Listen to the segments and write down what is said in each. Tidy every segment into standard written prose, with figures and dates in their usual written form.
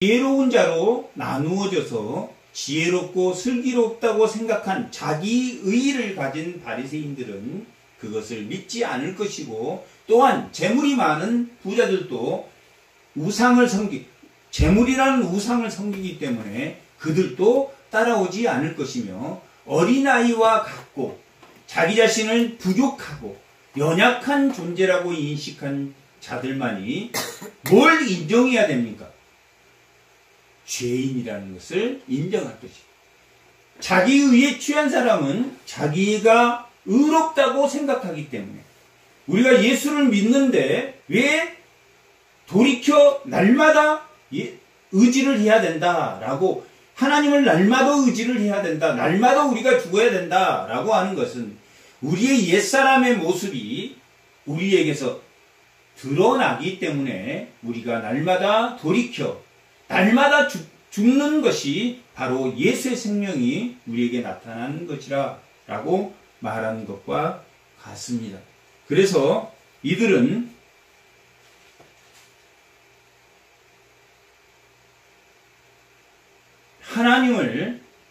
지혜로운 자로 나누어져서 지혜롭고 슬기롭다고 생각한 자기 의의를 가진 바리새인들은 그것을 믿지 않을 것이고, 또한 재물이 많은 부자들도 재물이라는 우상을 섬기기 때문에 그들도 따라오지 않을 것이며, 어린아이와 같고 자기 자신을 부족하고 연약한 존재라고 인식한 자들만이 뭘 인정해야 됩니까? 죄인이라는 것을 인정할 것이죠. 자기 의에 취한 사람은 자기가 의롭다고 생각하기 때문에, 우리가 예수를 믿는데 왜 돌이켜 날마다 의지를 해야 된다라고, 하나님을 날마다 의지를 해야 된다, 날마다 우리가 죽어야 된다라고 하는 것은 우리의 옛사람의 모습이 우리에게서 드러나기 때문에 우리가 날마다 돌이켜 날마다 죽는 것이 바로 예수의 생명이 우리에게 나타나는 것이라 라고 말하는 것과 같습니다. 그래서 이들은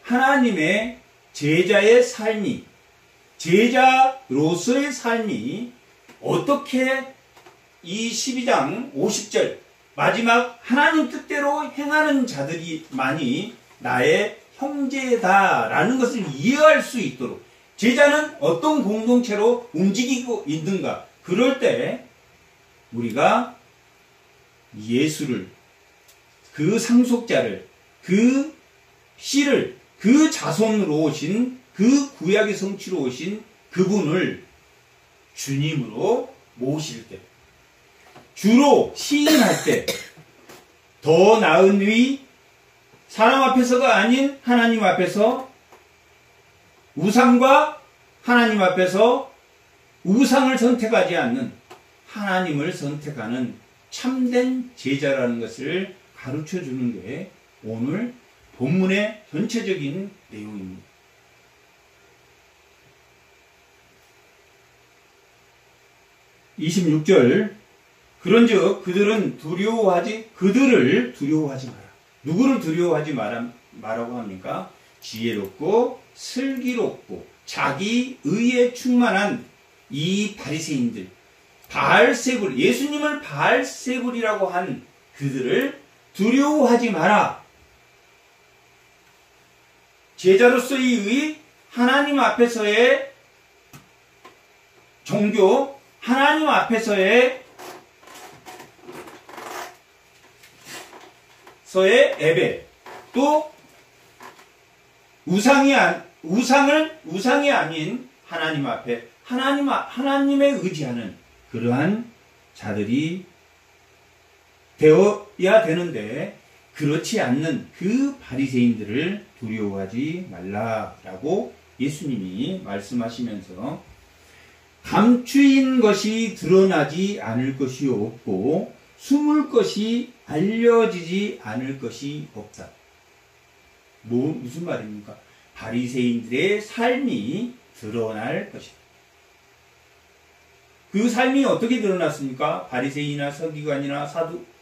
하나님의 제자의 삶이, 제자로서의 삶이 어떻게 이 12장 50절 마지막 하나님 뜻대로 행하는 자들이만이 나의 형제다라는 것을 이해할 수 있도록, 제자는 어떤 공동체로 움직이고 있는가, 그럴 때 우리가 예수를, 그 상속자를, 그 씨를, 그 자손으로 오신, 그 구약의 성취로 오신 그분을 주님으로 모실 때, 주로 시인할 때, 더 나은 의, 사람 앞에서가 아닌 하나님 앞에서, 우상과 하나님 앞에서 우상을 선택하지 않는 하나님을 선택하는 참된 제자라는 것을 가르쳐 주는 게 오늘 본문의 전체적인 내용입니다. 26절, 그런즉 그들을 두려워하지 마라. 누구를 두려워하지 말라고 합니까? 지혜롭고 슬기롭고 자기 의에 충만한 이 바리새인들, 바알세불, 예수님을 바알세불이라고 한 그들을 두려워하지 마라. 제자로서의 하나님 앞에서의 종교, 하나님 앞에서의 예배, 또 우상이 아닌 하나님 앞에 하나님에 의지하는 그러한 자들이 되어야 되는데, 그렇지 않는 그 바리새인들을 두려워하지 말라라고 예수님이 말씀하시면서, 감추인 것이 드러나지 않을 것이 없고 숨을 것이 알려지지 않을 것이 없다. 무슨 말입니까? 바리새인들의 삶이 드러날 것이다. 그 삶이 어떻게 드러났습니까? 바리새인이나 서기관이나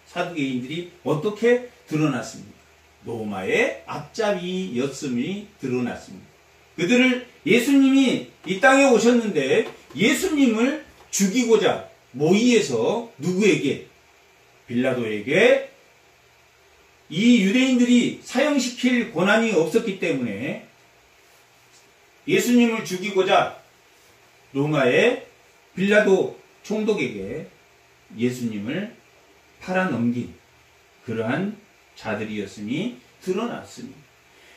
사두개인들이 어떻게 드러났습니까? 로마의 앞잡이였음이 드러났습니다. 그들을, 예수님이 이 땅에 오셨는데 예수님을 죽이고자 모의해서 누구에게? 빌라도에게 이 유대인들이 사형시킬 권한이 없었기 때문에 예수님을 죽이고자 로마의 빌라도 총독에게 예수님을 팔아넘긴 그러한 자들이었으니 드러났습니다.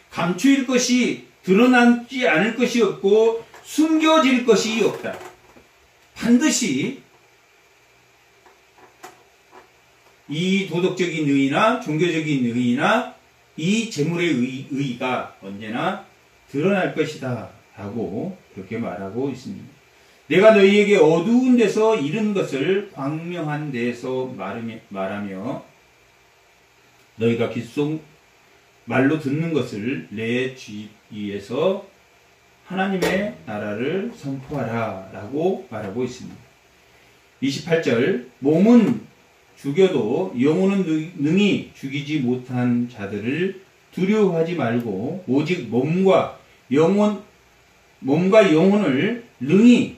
감추일 것이, 드러나지 않을 것이 없고 숨겨질 것이 없다. 반드시 이 도덕적인 의의나 종교적인 의의나 이 재물의 의의가 언제나 드러날 것이다 라고 그렇게 말하고 있습니다. 내가 너희에게 어두운 데서 이른 것을 광명한 데에서 말하며 너희가 귓속 말로 듣는 것을 내 주위에서 하나님의 나라를 선포하라 라고 말하고 있습니다. 28절, 몸은 죽여도 영혼은 능히 죽이지 못한 자들을 두려워하지 말고 오직 몸과 영혼을 능히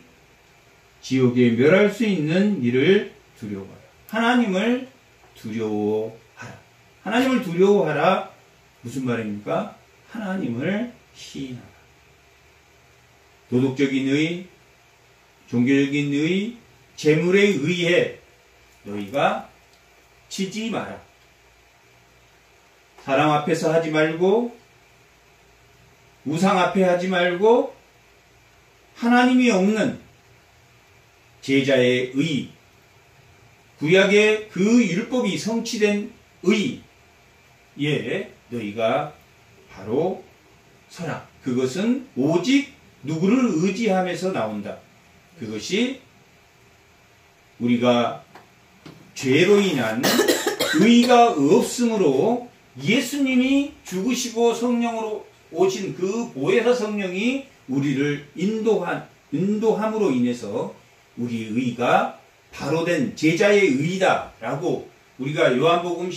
지옥에 멸할 수 있는 일을 두려워하라. 하나님을 두려워하라. 하나님을 두려워하라. 무슨 말입니까? 하나님을 시인하라. 도덕적인 의, 종교적인 의, 재물에 의해 너희가 치지 마라. 사람 앞에서 하지 말고, 우상 앞에 하지 말고, 하나님이 없는 제자의 의, 구약의 그 율법이 성취된 의에 너희가 바로 서라. 그것은 오직 누구를 의지하면서 나온다. 그것이 우리가 죄로 인한 의가 없으므로 예수님이 죽으시고 성령으로 오신 그 보혜사 성령이 우리를 인도함으로 인해서 우리의 의가 바로 된 제자의 의다 라고 우리가 요한복음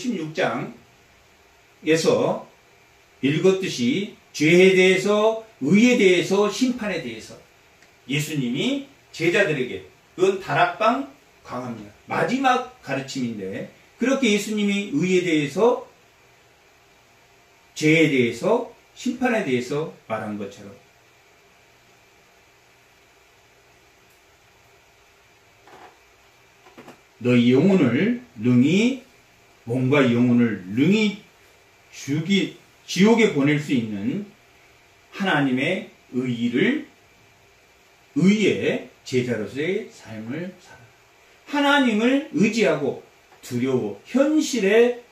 16장에서 읽었듯이 죄에 대해서, 의에 대해서, 심판에 대해서 예수님이 제자들에게, 그건 다락방 강합니다. 마지막 가르침인데, 그렇게 예수님이 의에 대해서, 죄에 대해서, 심판에 대해서 말한 것처럼 너희 영혼을 능히, 몸과 영혼을 능히 지옥에 보낼 수 있는 하나님의 의의 제자로서의 삶을 살아. 하나님을 의지하고 두려워, 현실의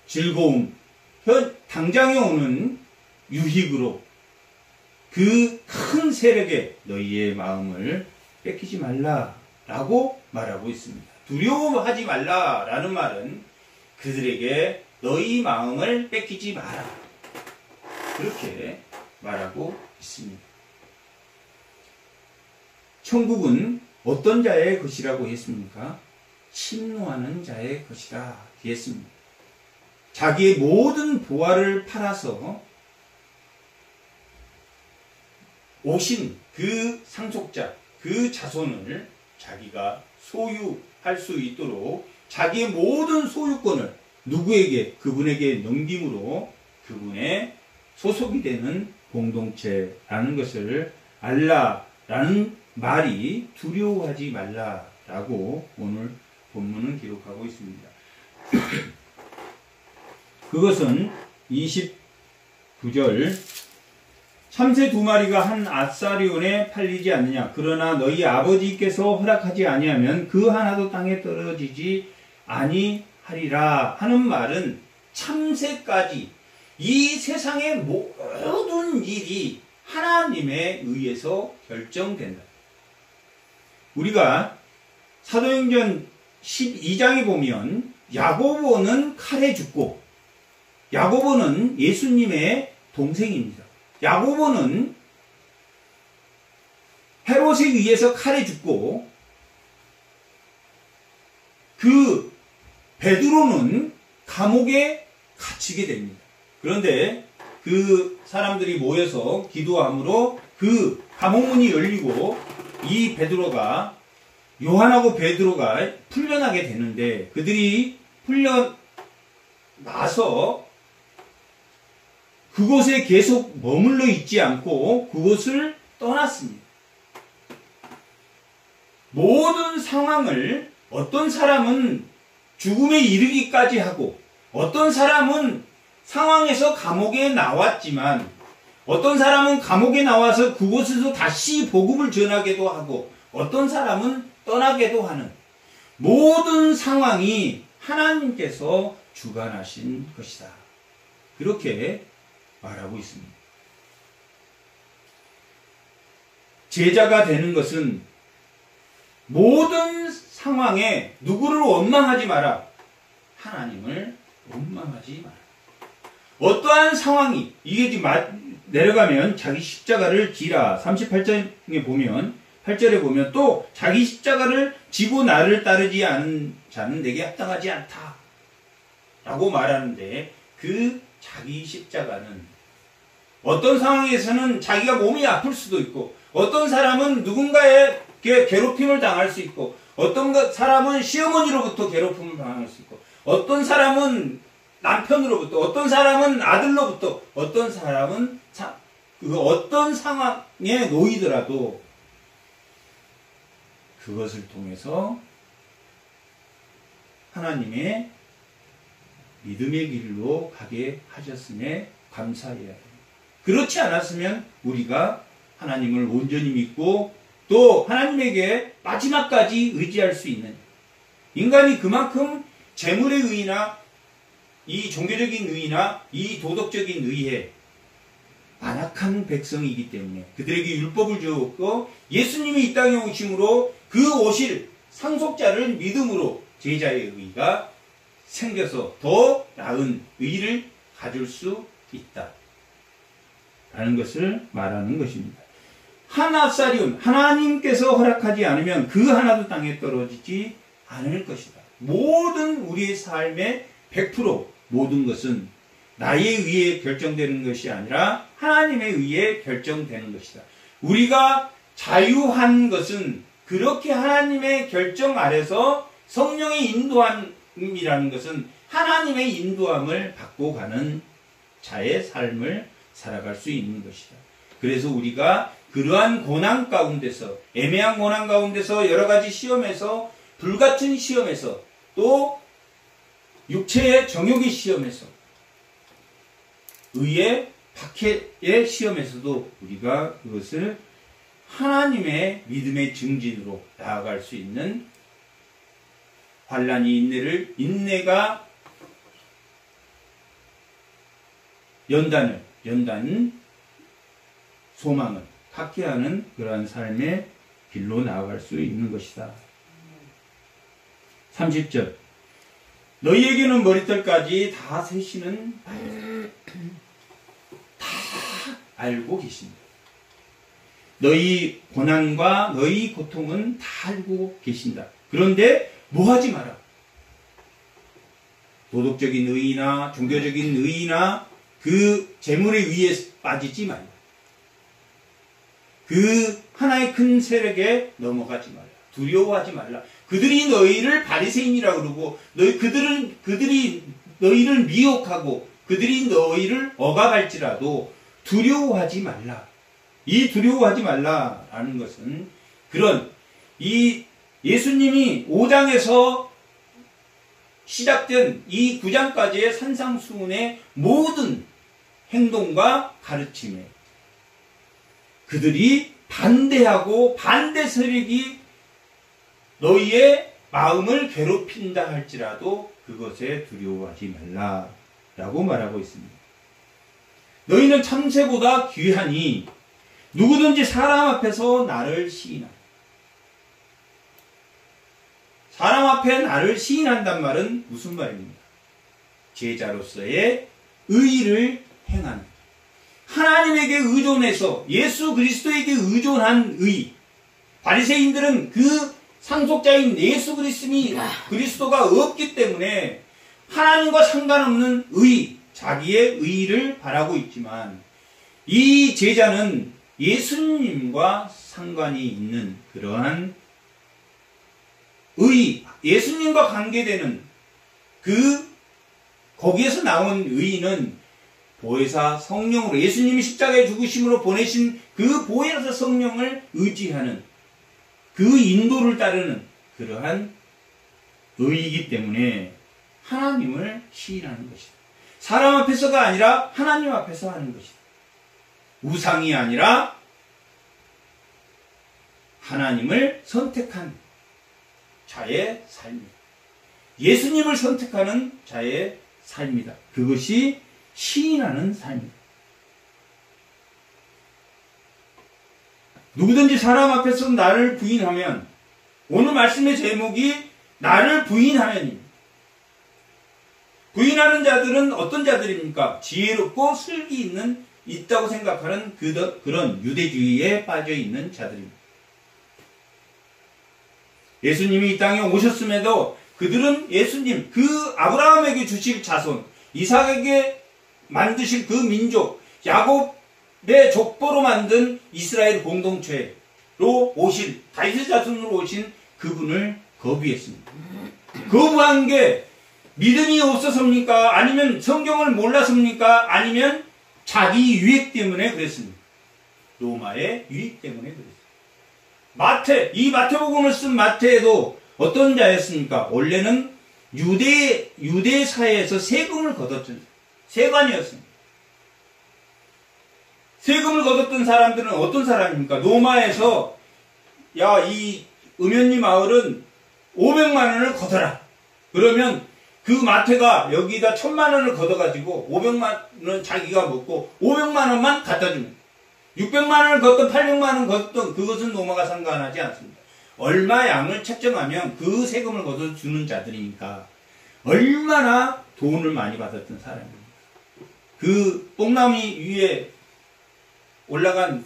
즐거움, 당장에 오는 유익으로 그 큰 세력에 너희의 마음을 뺏기지 말라라고 말하고 있습니다. 두려워하지 말라라는 말은 그들에게 너희 마음을 뺏기지 마라. 그렇게 말하고 있습니다. 천국은 어떤 자의 것이라고 했습니까? 침노하는 자의 것이라 했습니다. 자기의 모든 보화를 팔아서 오신 그 상속자, 그 자손을 자기가 소유할 수 있도록 자기의 모든 소유권을 누구에게? 그분에게 넘김으로 그분의 소속이 되는 공동체라는 것을 알라라는 말이 두려워하지 말라라고 오늘 본문은 기록하고 있습니다. 그것은 29절 참새 2마리가 한 아사리온에 팔리지 않느냐. 그러나 너희 아버지께서 허락하지 아니하면 그 하나도 땅에 떨어지지 아니하리라 하는 말은 참새까지 이 세상의 모든 일이 하나님에 의해서 결정된다. 우리가 사도행전 12장에 보면 야고보는 칼에 죽고, 야고보는 예수님의 동생입니다. 야고보는 헤롯에 의해서 칼에 죽고, 그 베드로는 감옥에 갇히게 됩니다. 그런데 그 사람들이 모여서 기도함으로 그 감옥문이 열리고 이 베드로가, 요한하고 베드로가 풀려나게 되는데, 그들이 풀려나서 그곳에 계속 머물러 있지 않고 그곳을 떠났습니다. 모든 상황을 어떤 사람은 죽음에 이르기까지 하고, 어떤 사람은 상황에서 감옥에 나왔지만, 어떤 사람은 감옥에 나와서 그곳에서 다시 복음을 전하기도 하고, 어떤 사람은 떠나기도 하는 모든 상황이 하나님께서 주관하신 것이다. 그렇게 말하고 있습니다. 제자가 되는 것은 모든 상황에 누구를 원망하지 마라. 하나님을 원망하지 마라. 어떠한 상황이, 이게 지금 내려가면 자기 십자가를 지라 38장에 보면 8절에 보면 또 자기 십자가를 지고 나를 따르지 않은 자는 내게 합당하지 않다 라고 말하는데, 그 자기 십자가는 어떤 상황에서는 자기가 몸이 아플 수도 있고, 어떤 사람은 누군가의 괴롭힘을 당할 수 있고, 어떤 사람은 시어머니로부터 괴롭힘을 당할 수 있고, 어떤 사람은 남편으로부터, 어떤 사람은 아들로부터, 어떤 사람은 어떤 상황에 놓이더라도 그것을 통해서 하나님의 믿음의 길로 가게 하셨음에 감사해야 해요. 그렇지 않았으면 우리가 하나님을 온전히 믿고 또 하나님에게 마지막까지 의지할 수 있는, 인간이 그만큼 재물의 의의나 이 종교적인 의의나 이 도덕적인 의의에 안악한 백성이기 때문에 그들에게 율법을 주었고, 예수님이 이 땅에 오심으로 그 오실 상속자를 믿음으로 제자의 의의가 생겨서 더 나은 의의를 가질 수 있다 라는 것을 말하는 것입니다. 하나사리온, 하나님께서 허락하지 않으면 그 하나도 땅에 떨어지지 않을 것이다. 모든 우리의 삶의 100% 모든 것은 나의 의에 결정되는 것이 아니라 하나님의 의에 결정되는 것이다. 우리가 자유한 것은 그렇게 하나님의 결정 아래서 성령의 인도함이라는 것은 하나님의 인도함을 받고 가는 자의 삶을 살아갈 수 있는 것이다. 그래서 우리가 그러한 고난 가운데서, 애매한 고난 가운데서, 여러 가지 시험에서, 불같은 시험에서, 또 육체의 정욕의 시험에서, 의의 박해의 시험에서도 우리가 그것을 하나님의 믿음의 증진으로 나아갈 수 있는, 환난이 인내가 연단은 소망을 갖게 하는 그러한 삶의 길로 나아갈 수 있는 것이다. 30절, 너희에게는 머리털까지 다 세시는 다 알고 계신다. 너희 고난과 너희 고통은 다 알고 계신다. 그런데 뭐 하지 마라. 도덕적인 의의나 종교적인 의의나 그 재물의 위에 빠지지 말라. 그 하나의 큰 세력에 넘어가지 말라. 두려워하지 말라. 그들이 너희를 바리새인이라고 그러고, 그들이 너희를 미혹하고 그들이 너희를 억압할지라도 두려워하지 말라. 이 두려워하지 말라라는 것은 이 예수님이 5장에서 시작된 이 9장까지의 산상수훈의 모든 행동과 가르침에 그들이 반대하고 반대 세력이 너희의 마음을 괴롭힌다 할지라도 그것에 두려워하지 말라라고 말하고 있습니다. 너희는 참새보다 귀하니 누구든지 사람 앞에서 나를 시인하라. 사람 앞에 나를 시인한단 말은 무슨 말입니까? 제자로서의 의의를 행하는, 하나님에게 의존해서 예수 그리스도에게 의존한 의의. 바리새인들은 그 상속자인 예수 그리스도가 없기 때문에 하나님과 상관없는 의의, 자기의 의의를 바라고 있지만, 이 제자는 예수님과 상관이 있는 그러한 의의, 예수님과 관계되는 거기에서 나온 의의는 보혜사 성령으로, 예수님이 십자가에 죽으심으로 보내신 그 보혜사 성령을 의지하는, 그 인도를 따르는 그러한 의의이기 때문에 하나님을 시인하는 것이다. 사람 앞에서가 아니라 하나님 앞에서 하는 것이다. 우상이 아니라 하나님을 선택한 자의 삶이다. 예수님을 선택하는 자의 삶이다. 그것이 시인하는 삶이다. 누구든지 사람 앞에서 나를 부인하면, 오늘 말씀의 제목이 나를 부인하면입니다. 부인하는 자들은 어떤 자들입니까? 지혜롭고 슬기 있다고 생각하는 그런 유대주의에 빠져 있는 자들입니다. 예수님이 이 땅에 오셨음에도 그들은 예수님, 그 아브라함에게 주실 자손, 이삭에게 만드실 그 민족, 야곱의 족보로 만든 이스라엘 공동체로 오신, 다윗의 자손으로 오신 그분을 거부했습니다. 거부한 게 믿음이 없어서입니까? 아니면 성경을 몰라서입니까? 아니면 자기 유익 때문에 그랬습니다. 로마의 유익 때문에 그랬습니다. 이 마태복음을 쓴 마태에도 어떤 자였습니까? 원래는 유대 사회에서 세금을 거뒀던 세관이었습니다. 세금을 거뒀던 사람들은 어떤 사람입니까? 로마에서 이 음연리 마을은 500만 원을 거둬라. 그러면 그 마태가 여기다 1000만 원을 걷어가지고 500만 원 자기가 먹고 500만 원만 갖다 줍니다. 600만 원을 걷든 800만 원을 걷든 그것은 로마가 상관하지 않습니다. 얼마 양을 책정하면 그 세금을 걷어주는 자들이니까 얼마나 돈을 많이 받았던 사람입니다. 그 뽕나무 위에 올라간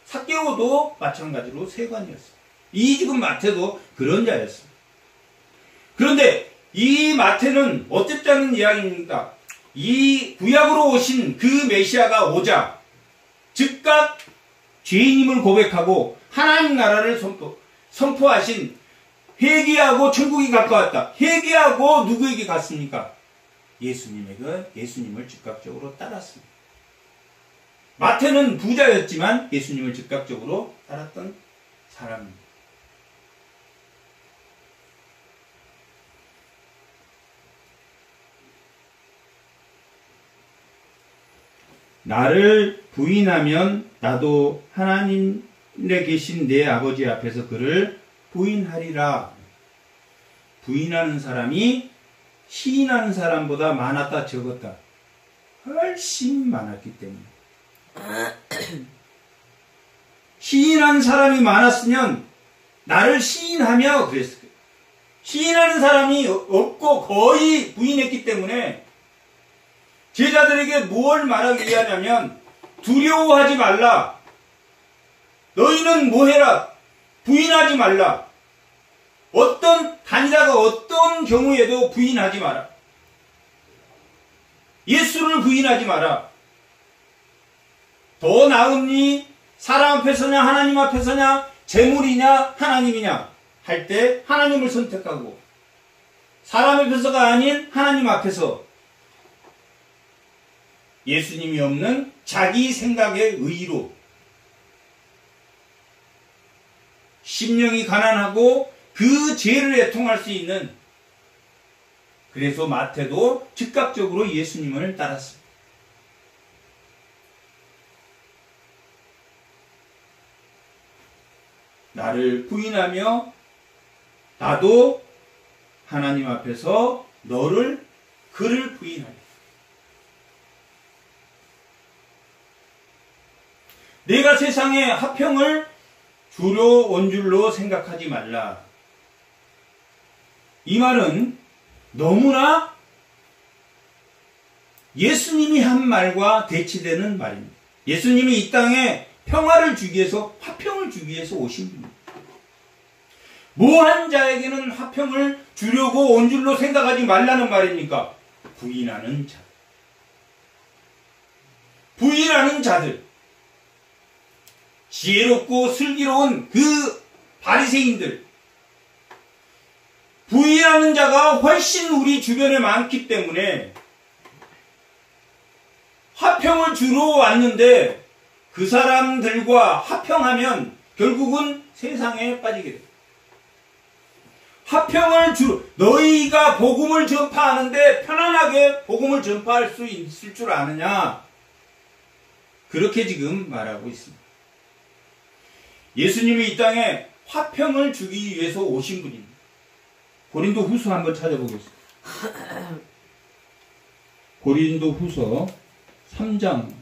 삭개오도 마찬가지로 세관이었어요. 이 지금 마태도 그런 자였습니다. 그런데 이 마태는 어쨌다는 이야기입니까? 이 구약으로 오신 그 메시아가 오자 즉각 죄인임을 고백하고 하나님 나라를 선포하신 회개하고 천국이 가까웠다. 회개하고 누구에게 갔습니까? 예수님을 즉각적으로 따랐습니다. 마태는 부자였지만 예수님을 즉각적으로 따랐던 사람입니다. 나를 부인하면 나도 하나님에 계신 내 아버지 앞에서 그를 부인하리라. 부인하는 사람이 시인하는 사람보다 많았다 적었다. 훨씬 많았기 때문에. 시인하는 사람이 많았으면 나를 시인하며 그랬을 거예요. 시인하는 사람이 없고 거의 부인했기 때문에 제자들에게 뭘 말하기 위하냐면 두려워하지 말라. 너희는 뭐해라. 부인하지 말라. 어떤 단자가 어떤 경우에도 부인하지 마라. 예수를 부인하지 마라. 더 나으니 사람 앞에서냐 하나님 앞에서냐 재물이냐 하나님이냐 할 때 하나님을 선택하고 사람 앞에서가 아닌 하나님 앞에서 예수님이 없는 자기 생각의 의로 심령이 가난하고 그 죄를 애통할 수 있는 그래서 마태도 즉각적으로 예수님을 따랐습니다. 나를 부인하며 나도 하나님 앞에서 그를 부인하리. 내가 세상의 화평을 주로 온 줄로 생각하지 말라. 이 말은 너무나 예수님이 한 말과 대치되는 말입니다. 예수님이 이 땅에 평화를 주기 위해서 화평을 주기 위해서 오신 분입니다. 뭐한 자에게는 화평을 주려고 온 줄로 생각하지 말라는 말입니까? 부인하는 자. 부인하는 자들. 지혜롭고 슬기로운 그 바리새인들. 부인하는 자가 훨씬 우리 주변에 많기 때문에 화평을 주러 왔는데 그 사람들과 화평하면 결국은 세상에 빠지게 됩니다. 화평을 너희가 복음을 전파하는데 편안하게 복음을 전파할 수 있을 줄 아느냐? 그렇게 지금 말하고 있습니다. 예수님이 이 땅에 화평을 주기 위해서 오신 분입니다. 고린도 후서 한번 찾아보겠습니다. 고린도 후서 3장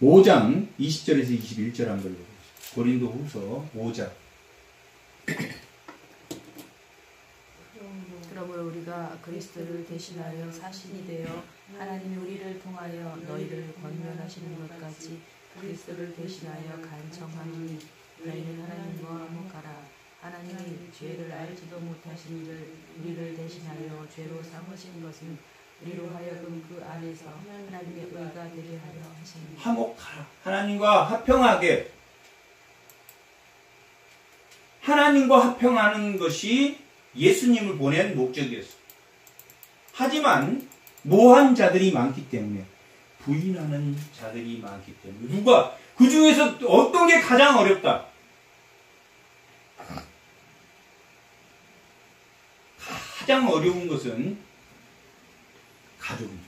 5장 20절에서 21절 한번 보겠습니다. 고린도 후서 5장. 그러므로 우리가 그리스도를 대신하여 사신이 되어 하나님이 우리를 통하여 너희를 권면하시는 것까지 그리스도를 대신하여 간청하노니 너희는 하나님과 화목하라. 하나님이 죄를 알지도 못하신 이를 우리를 대신하여 죄로 삼으신 것은 우리로 하여금 그 안에서 하나님의 의가 되게 하려 하십니다. 화목하라. 하나님과 화평하게. 하나님과 화평하는 것이 예수님을 보낸 목적이었어요. 하지만 모한 자들이 많기 때문에, 부인하는 자들이 많기 때문에, 누가 그 중에서 어떤 게 가장 어렵다? 가장 어려운 것은 가족입니다.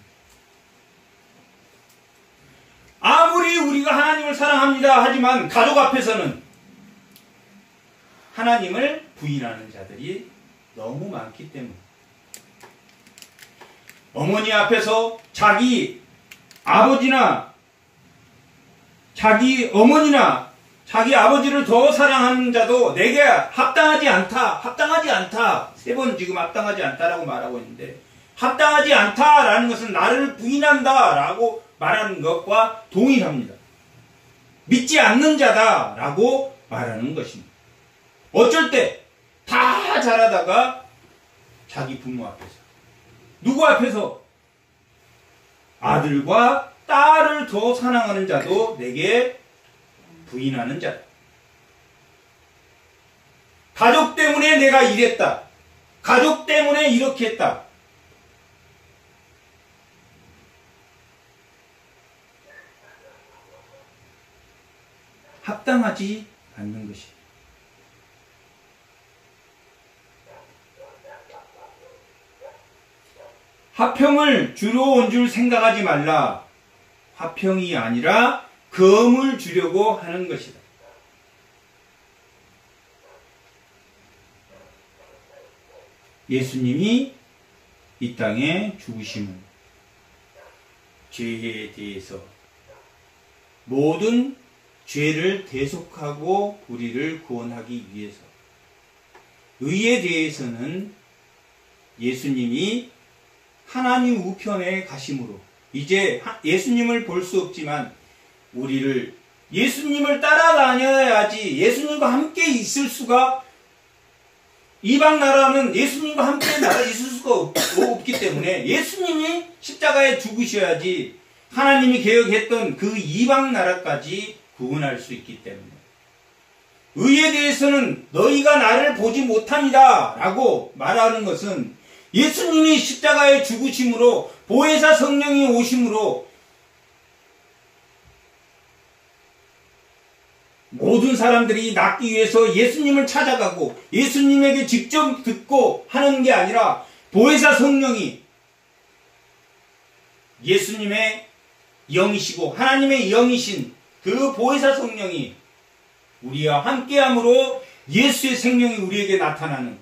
아무리 우리가 하나님을 사랑합니다 하지만 가족 앞에서는 하나님을 부인하는 자들이 너무 많기 때문에, 어머니 앞에서 자기 아버지나 자기 어머니나 자기 아버지를 더 사랑하는 자도 내게 합당하지 않다, 3번 지금 합당하지 않다라고 말하고 있는데, 합당하지 않다라는 것은 나를 부인한다라고 말하는 것과 동일합니다. 믿지 않는 자다라고 말하는 것입니다. 어쩔 때 다 잘하다가 자기 부모 앞에서, 누구 앞에서? 아들과 딸을 더 사랑하는 자도 내게 부인하는 자다. 가족 때문에 내가 이랬다. 가족 때문에 이렇게 했다. 합당하지 않는 것이. 화평을 주러 온 줄 생각하지 말라. 화평이 아니라 검을 주려고 하는 것이다. 예수님이 이 땅에 죽으심은 죄에 대해서 모든 죄를 대속하고 우리를 구원하기 위해서, 의에 대해서는 예수님이 하나님 우편에 가심으로 이제 예수님을 볼 수 없지만 우리를, 예수님을 따라다녀야지 예수님과 함께 있을 수가, 이방 나라는 예수님과 함께 있을 수가 없기 때문에 예수님이 십자가에 죽으셔야지 하나님이 계획했던 그 이방 나라까지 구원할 수 있기 때문에, 의에 대해서는 너희가 나를 보지 못합니다 라고 말하는 것은 예수님이 십자가에 죽으심으로, 보혜사 성령이 오심으로 모든 사람들이 낫기 위해서 예수님을 찾아가고 예수님에게 직접 듣고 하는 게 아니라, 보혜사 성령이 예수님의 영이시고 하나님의 영이신 그 보혜사 성령이 우리와 함께함으로 예수의 생명이 우리에게 나타나는,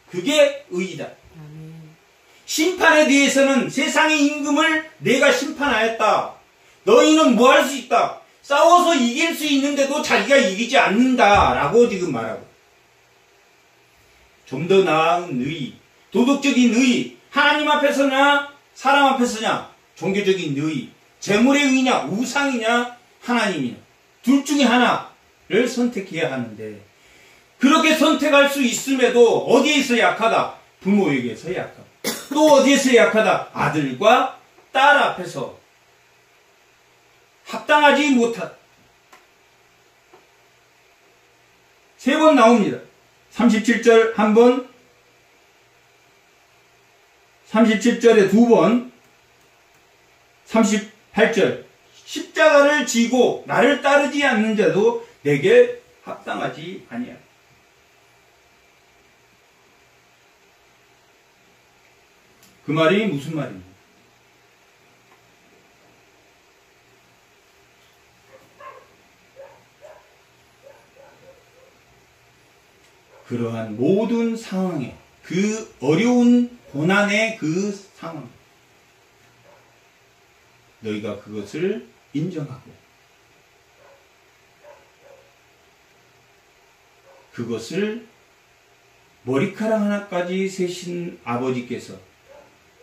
그게 의이다. 심판에 대해서는 세상의 임금을 내가 심판하였다. 너희는 뭐 할 수 있다. 싸워서 이길 수 있는데도 자기가 이기지 않는다 라고 지금 말하고, 좀 더 나은 의, 도덕적인 의, 하나님 앞에서냐 사람 앞에서냐, 종교적인 의, 재물의 의냐 우상이냐 하나님이냐, 둘 중에 하나를 선택해야 하는데, 그렇게 선택할 수 있음에도 어디에서 약하다? 부모에게서 약하다. 또 어디에서 약하다? 아들과 딸 앞에서 합당하지 못하다. 3번 나옵니다. 37절 한 번, 37절에 2번, 38절. 십자가를 지고 나를 따르지 않는 자도 내게 합당하지 아니하다. 그 말이 무슨 말입니까? 그러한 모든 상황에, 그 어려운 고난의 그 상황, 너희가 그것을 인정하고 그것을 머리카락 하나까지 세신 아버지께서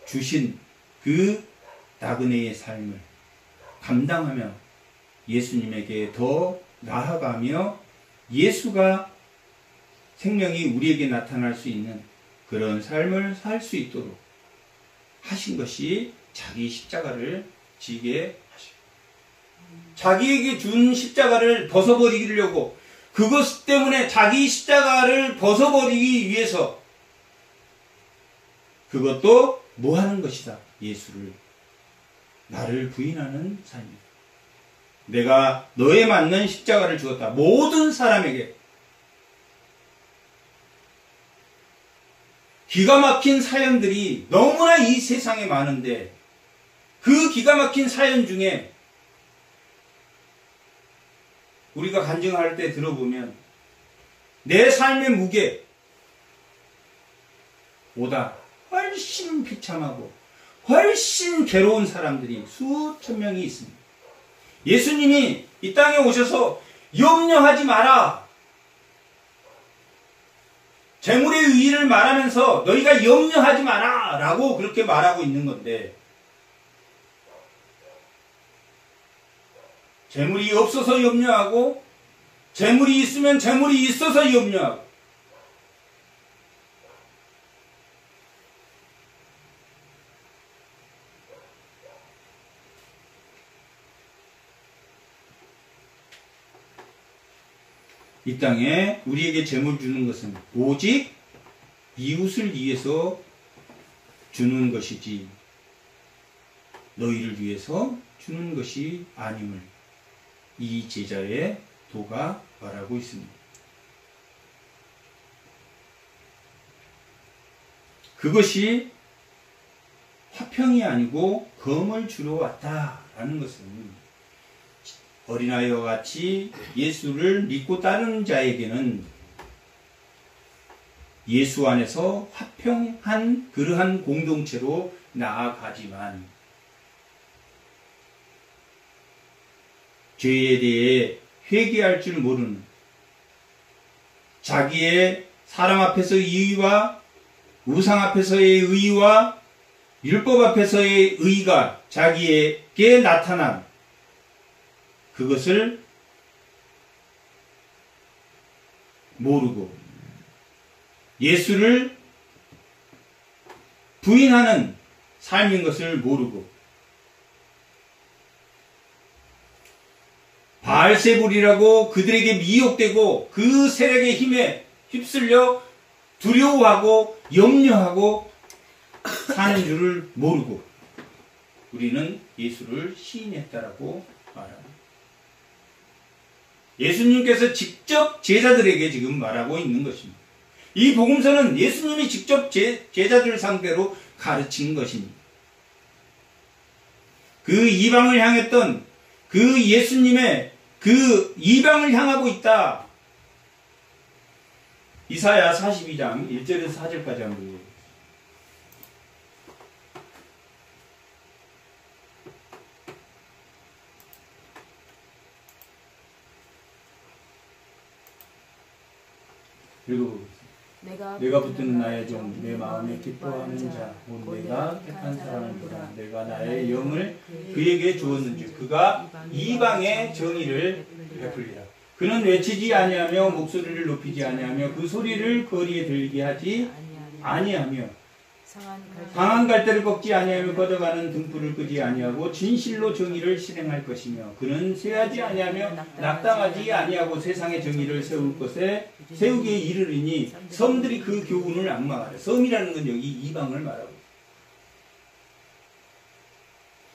주신 그 나그네의 삶을 감당하며 예수님에게 더 나아가며 예수가 생명이 우리에게 나타날 수 있는 그런 삶을 살 수 있도록 하신 것이 자기 십자가를 지게 하시고, 자기에게 준 십자가를 벗어버리려고, 그것 때문에 자기 십자가를 벗어버리기 위해서, 그것도 뭐 하는 것이다? 예수를, 나를 부인하는 삶이다. 내가 너에 맞는 십자가를 주었다. 모든 사람에게. 기가 막힌 사연들이 너무나 이 세상에 많은데, 그 기가 막힌 사연 중에 우리가 간증할 때 들어보면 내 삶의 무게보다 훨씬 비참하고 훨씬 괴로운 사람들이 수천 명이 있습니다. 예수님이 이 땅에 오셔서 염려하지 마라, 재물의 의의를 말하면서 너희가 염려하지 마라 라고 그렇게 말하고 있는 건데, 재물이 없어서 염려하고, 재물이 있으면 재물이 있어서 염려하고, 이 땅에 우리에게 재물 주는 것은 오직 이웃을 위해서 주는 것이지 너희를 위해서 주는 것이 아님을 이 제자의 도가 말하고 있습니다. 그것이 화평이 아니고 검을 주러 왔다라는 것은, 어린아이와 같이 예수를 믿고 따르는 자에게는 예수 안에서 화평한 그러한 공동체로 나아가지만, 죄에 대해 회개할 줄 모르는, 자기의 사람 앞에서의 의의와 우상 앞에서의 의의와 율법 앞에서의 의의가 자기에게 나타난 그것을 모르고 예수를 부인하는 삶인 것을 모르고 바알세불이라고 그들에게 미혹되고 그 세력의 힘에 휩쓸려 두려워하고 염려하고 사는 줄을 모르고 우리는 예수를 시인했다라고 말합니다. 예수님께서 직접 제자들에게 지금 말하고 있는 것입니다. 이 복음서는 예수님이 직접 제자들 상대로 가르친 것입니다. 그 이방을 향했던 그 예수님의 그 이방을 향하고 있다. 이사야 42장 1절에서 4절까지 한번 읽어보겠습니다. 읽어보겠습니다. 내가 붙드는 나의 종, 내 마음에 기뻐하는 자, 곧 내가 택한 사람을 보라. 내가 나의 영을 그에게 주었는지 그가 이방의 정의를 베풀리라. 그는 외치지 아니하며 목소리를 높이지 아니하며 그 소리를 거리에 들리게 하지 아니하며 강한 갈대를 꺾지 아니하며 걷어가는 등불을 끄지 아니하고 진실로 정의를 실행할 것이며 그는 쇠하지 아니하며 낙담하지 아니하고 세상의 정의를 세울 것에 세우기에 이르리니 섬들이 그 교훈을 앙망하라. 섬이라는 건 여기 이방을 말하고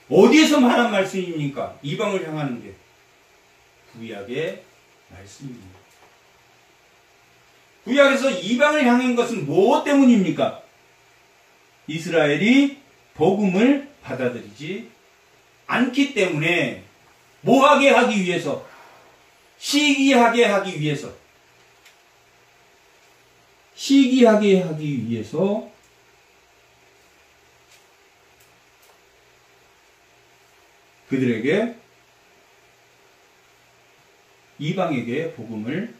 어디에서 말한 말씀입니까? 이방을 향하는 게 구약의 말씀입니다. 구약에서 이방을 향한 것은 무엇 때문입니까? 이스라엘이 복음을 받아들이지 않기 때문에 뭐하게 하기 위해서, 시기하게 하기 위해서, 시기하게 하기 위해서 그들에게 이방에게 복음을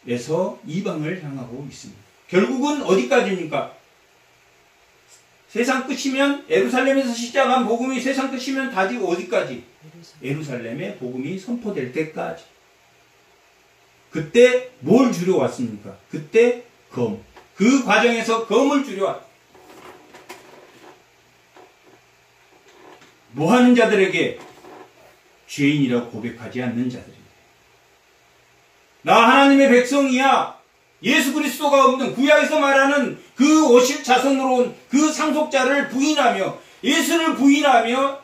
전파해서 이방을 향하고 있습니다. 결국은 어디까지입니까? 세상 끝이면 예루살렘에서 시작한 복음이 세상 끝이면 다지 어디까지? 예루살렘에 복음이 선포될 때까지. 그때 뭘 주려 왔습니까? 그때 검. 그 과정에서 검을 주려 왔. 뭐 하는 자들에게? 죄인이라고 고백하지 않는 자들에게. 나 하나님의 백성이야. 예수 그리스도가 없는 구약에서 말하는 그 오실 자손으로 온 그 상속자를 부인하며 예수를 부인하며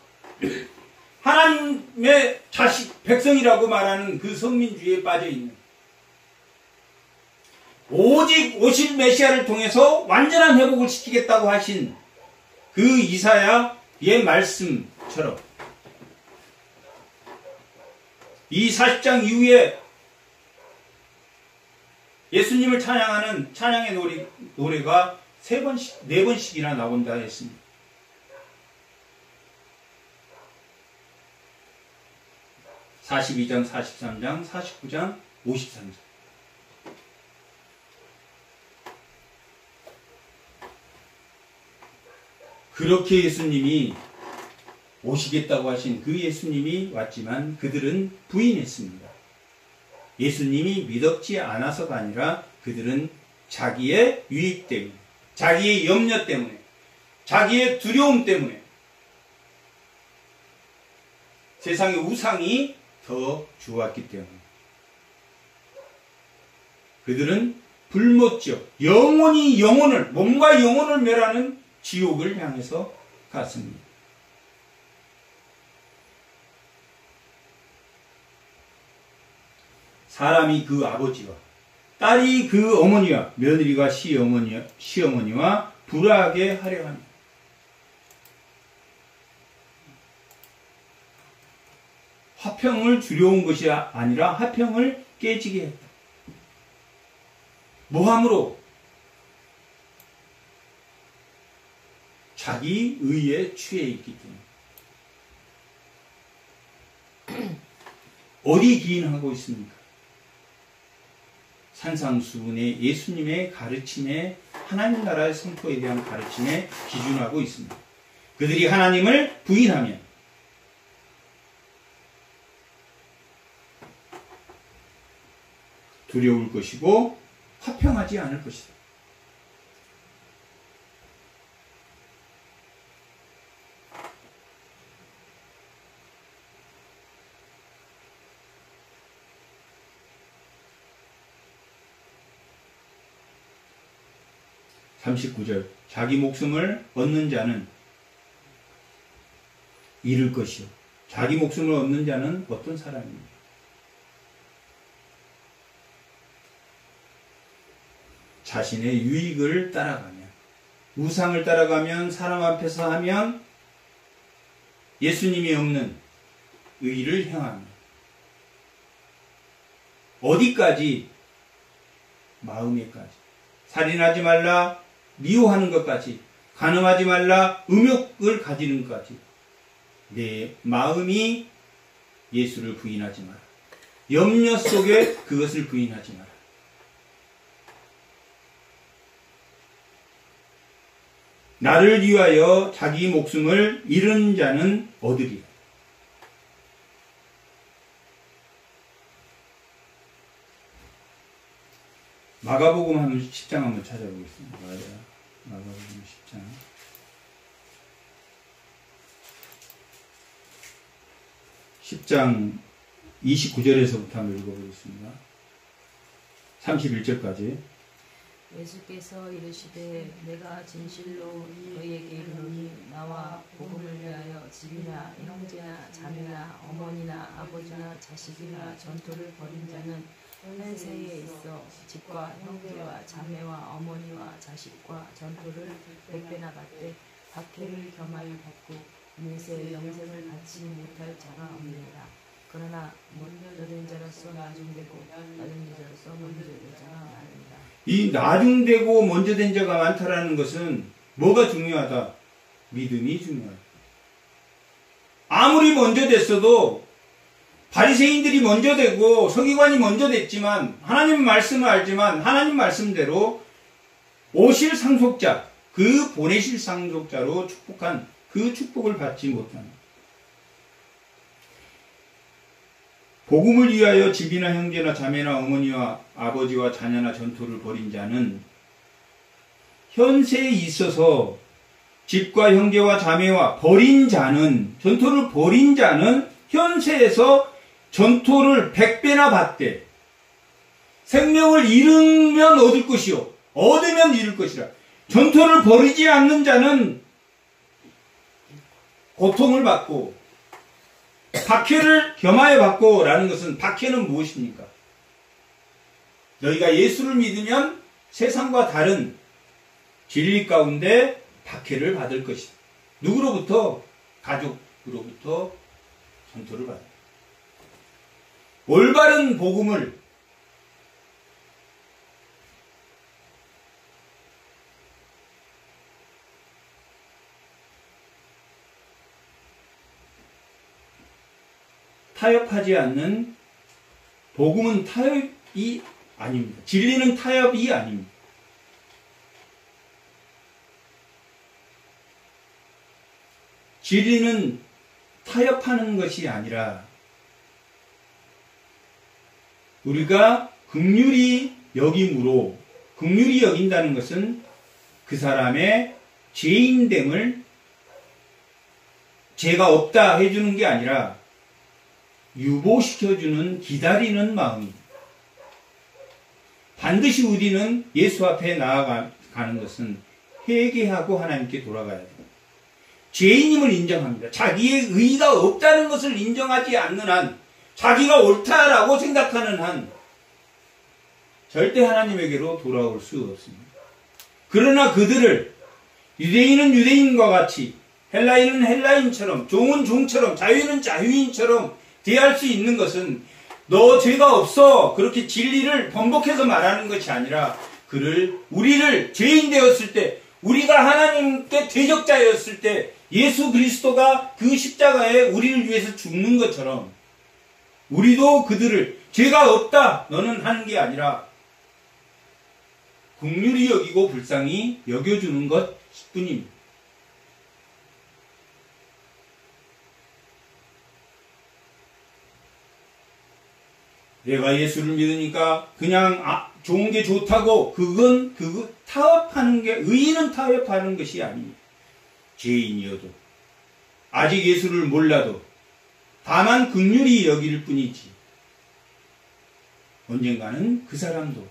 하나님의 자식 백성이라고 말하는 그 성민주의에 빠져있는 오직 오실 메시아를 통해서 완전한 회복을 시키겠다고 하신 그 이사야의 말씀처럼 이 40장 이후에 예수님을 찬양하는 찬양의 노래가 4번씩이나 나온다 했습니다. (42장) (43장) (49장) (53장) 그렇게 예수님이 오시겠다고 하신 그 예수님이 왔지만 그들은 부인했습니다. 예수님이 믿었지 않아서가 아니라 그들은 자기의 유익 때문에, 자기의 염려 때문에, 자기의 두려움 때문에 세상의 우상이 더 좋았기 때문에 그들은 불못지역, 영원히 영혼을, 몸과 영혼을 멸하는 지옥을 향해서 갔습니다. 사람이 그 아버지와 딸이 그 어머니와 며느리가 시어머니와 불화하게 하려 합니다. 화평을 주려온 것이 아니라 화평을 깨지게 했다. 뭐함으로? 자기 의에 취해 있기 때문에. 어디 기인하고 있습니까? 산상수훈의 예수님의 가르침에, 하나님 나라의 선포에 대한 가르침에 기준하고 있습니다. 그들이 하나님을 부인하면 두려울 것이고 화평하지 않을 것이다. (39절) 자기 목숨을 얻는 자는 잃을 것이요 자기 목숨을 얻는 자는 어떤 사람입니까? 자신의 유익을 따라가면, 우상을 따라가면, 사람 앞에서 하면 예수님이 없는 의를 행하면 어디까지? 마음에까지. 살인하지 말라, 미워하는 것까지, 간음하지 말라, 음욕을 가지는 것까지. 내 마음이 예수를 부인하지 마라. 염려 속에 그것을 부인하지 마라. 나를 위하여 자기 목숨을 잃은 자는 얻으리라. 마가복음 10장 한번 찾아보겠습니다. 마가복음 10장. 10장 29절에서부터 한번 읽어보겠습니다. 31절까지. 예수께서 이르시되 내가 진실로 너희에게 이르노니 나와 복음을 위하여 집이나 형제나 자매나 어머니나 아버지나 자식이나 전토를 벌인 자는 현세에 있어 집과 형제와 자매와 어머니와 자식과 전토를 100배나 받되 박해를 겸하여 받고 이웃의 영생을 받지 못할 자가 없느니라. 그러나 먼저 된 자로서 나중되고 나중 된 자로서 먼저 된 자가 많으니라. 이 나중되고 먼저 된 자가 많다라는 것은 뭐가 중요하다? 믿음이 중요하다. 아무리 먼저 됐어도 바리새인들이 먼저 되고 서기관이 먼저 됐지만 하나님 말씀을 알지만 하나님 말씀대로 오실 상속자 그 보내실 상속자로 축복한 그 축복을 받지 못하는, 복음을 위하여 집이나 형제나 자매나 어머니와 아버지와 자녀나 전토를 벌인 자는, 현세에 있어서 집과 형제와 자매와 버린 자는, 전토를 벌인 자는 현세에서 전토를 100배나 받되 생명을 잃으면 얻을 것이요 얻으면 잃을 것이라. 전토를 벌이지 않는 자는 고통을 받고 박해를 겸하여 받고, 라는 것은, 박해는 무엇입니까? 너희가 예수를 믿으면 세상과 다른 진리 가운데 박해를 받을 것이다. 누구로부터? 가족으로부터 전토를 받아. 올바른 복음을 타협하지 않는, 복음은 타협이 아닙니다. 진리는 타협이 아닙니다. 진리는 타협하는 것이 아니라 우리가 긍휼히 여김으로, 긍휼히 여긴다는 것은 그 사람의 죄인됨을, 죄가 없다 해주는 게 아니라 유보시켜주는, 기다리는 마음입니다. 반드시 우리는 예수 앞에 나아가는 것은 회개하고 하나님께 돌아가야 됩니다. 죄인임을 인정합니다. 자기의 의의가 없다는 것을 인정하지 않는 한, 자기가 옳다라고 생각하는 한 절대 하나님에게로 돌아올 수 없습니다. 그러나 그들을, 유대인은 유대인과 같이, 헬라인은 헬라인처럼, 종은 종처럼, 자유인은 자유인처럼 대할 수 있는 것은, 너 죄가 없어, 그렇게 진리를 번복해서 말하는 것이 아니라, 우리를 죄인 되었을 때, 우리가 하나님께 대적자였을 때 예수 그리스도가 그 십자가에 우리를 위해서 죽는 것처럼, 우리도 그들을 죄가 없다 너는 하는 게 아니라 긍휼히 여기고 불쌍히 여겨주는 것뿐입니다. 내가 예수를 믿으니까 그냥 좋은 게 좋다고, 그거 타협하는 게, 의인은 타협하는 것이 아닙니다. 죄인이어도, 아직 예수를 몰라도, 다만 긍휼히 여길 뿐이지, 언젠가는 그 사람도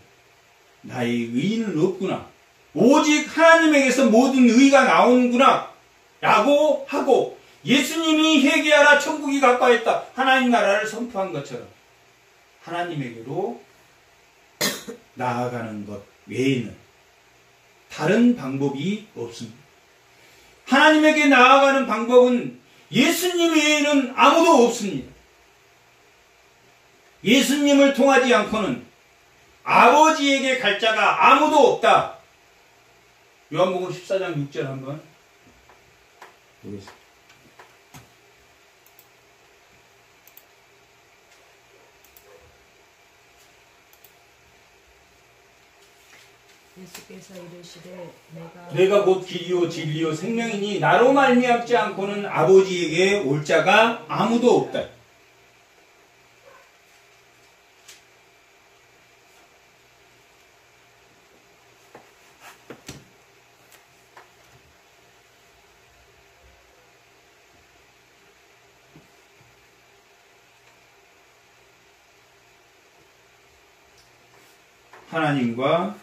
나의 의인은 없구나, 오직 하나님에게서 모든 의가 나오는구나 라고 하고, 예수님이 회개하라 천국이 가까웠다, 하나님 나라를 선포한 것처럼 하나님에게로 나아가는 것 외에는 다른 방법이 없습니다. 하나님에게 나아가는 방법은 예수님 외에는 아무도 없습니다. 예수님을 통하지 않고는 아버지에게 갈 자가 아무도 없다. 요한복음 14장 6절 한번 보겠습니다. 예수께서 이르시되 내가 곧 길이요 진리요 생명이니 나로 말미암지 않고는 아버지에게 올 자가 아무도 없다. 하나님과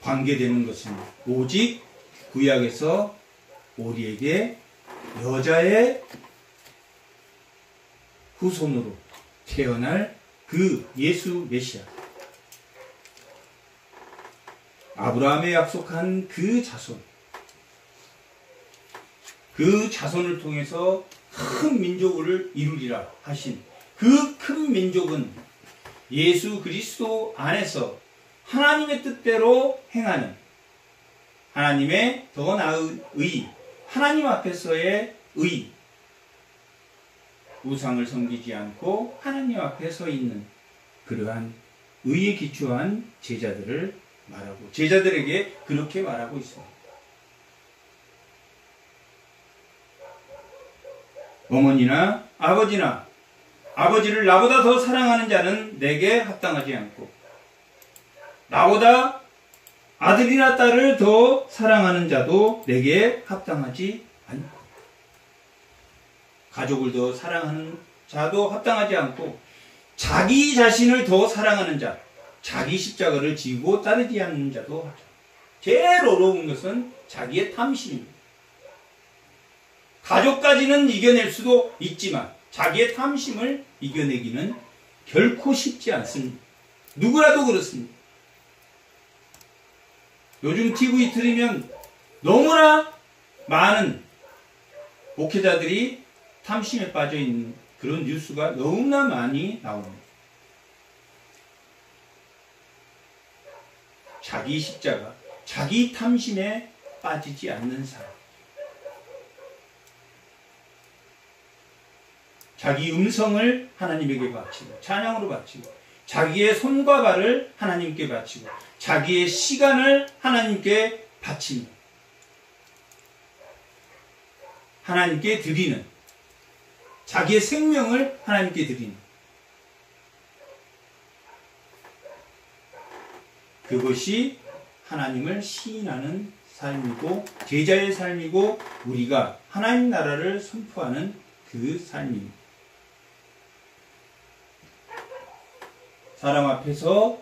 관계되는 것은 오직 구약에서 우리에게 여자의 후손으로 태어날 그 예수 메시아, 아브라함에 약속한 그 자손을 통해서 큰 민족을 이루리라 하신 그 큰 민족은 예수 그리스도 안에서 하나님의 뜻대로 행하는, 하나님의 더 나은 의, 하나님 앞에서의 의, 우상을 섬기지 않고 하나님 앞에 서 있는 그러한 의에 기초한 제자들을 말하고 제자들에게 그렇게 말하고 있습니다. 어머니나 아버지나 아버지를 나보다 더 사랑하는 자는 내게 합당하지 않고 나보다 아들이나 딸을 더 사랑하는 자도 내게 합당하지 않고 가족을 더 사랑하는 자도 합당하지 않고 자기 자신을 더 사랑하는 자, 자기 십자가를 지고 따르지 않는 자도 하죠. 제일 어려운 것은 자기의 탐심입니다. 가족까지는 이겨낼 수도 있지만 자기의 탐심을 이겨내기는 결코 쉽지 않습니다. 누구라도 그렇습니다. 요즘 TV 틀으면 너무나 많은 목회자들이 탐심에 빠져있는 그런 뉴스가 너무나 많이 나옵니다. 자기 십자가, 자기 탐심에 빠지지 않는 사람. 자기 음성을 하나님에게 바치고 찬양으로 바치고 자기의 손과 발을 하나님께 바치고 자기의 시간을 하나님께 바치며 하나님께 드리는 자기의 생명을 하나님께 드리는 그것이 하나님을 시인하는 삶이고 제자의 삶이고 우리가 하나님 나라를 선포하는 그 삶입니다. 사람 앞에서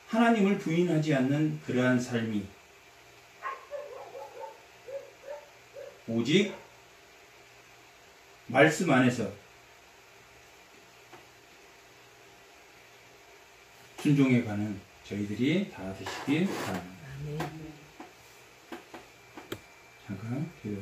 하나님을 부인하지 않는 그러한 삶이 오직 말씀 안에서 순종해가는 저희들이 다 되시길 바랍니다. 잠깐 기도.